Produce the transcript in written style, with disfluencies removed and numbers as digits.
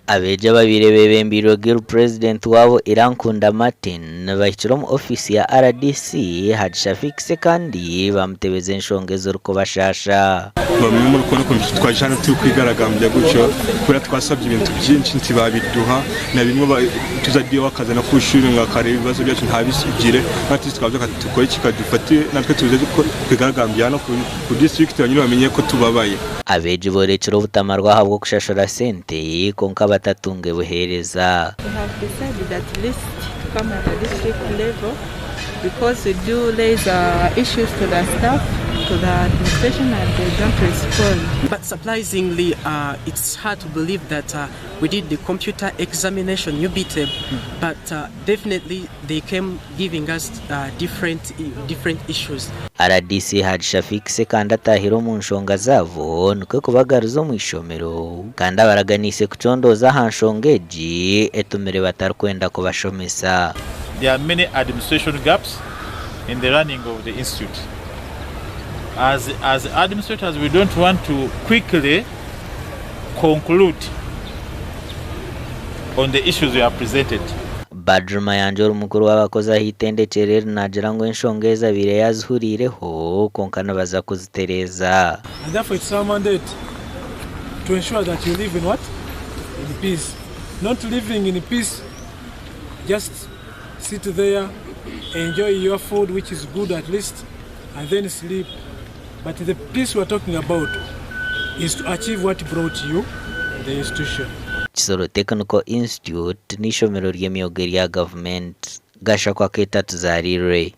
Abeegi babiri bebembirwe girl president wabo Irankunda Martin bahitira mu ofisi ya RDC hadishafikise kandi bamutebeze enshongezo ruko bashasha bamwe mu rukono twajana turi kwigaragambya gucyo kuri twasabye ibintu byinshi ntibabiduha na bimwe tuzadiye wakazana ku ishuri ngakare ibibazo byacu ntabisugire kandi twabyo tukora kikadufatiye natwe tuze kwigaragambya no ku district banyine bamenye ko tubabaye. Abeegi borekera ubutama rwahabwo kushashura sente konka batatunge buhereza. We have decided at least to come at the district level because we do raise issues to the staff, to the administration, and they don't respond. But surprisingly, it's hard to believe that we did the computer examination UBTEB, but definitely they came giving us different issues. RDC hadishafikise kandi atahiro mu nshonga zavo nuko kubagaruzo mu ishomero kandi baraganise kucondoza hanshongeji etumere batarkwenda kubashomesa. There are many administration gaps in the running of the institute. As administrators, we don't want to quickly conclude on the issues we are presented. Badruma yanjye umukuru w'abakozi ahitendekere nagira ngo enshongeza bire yazhurireho konkana baza kuzitereza. And therefore it's our mandate to ensure that you live in what? In peace. Not living in peace, just sit there, enjoy your food which is good at least, and then sleep. But the peace we're talking about is to achieve what brought you the institution. Kisoro Institute n'ishomero ry'emyogeri ya government gasha kwa ketatu zarire.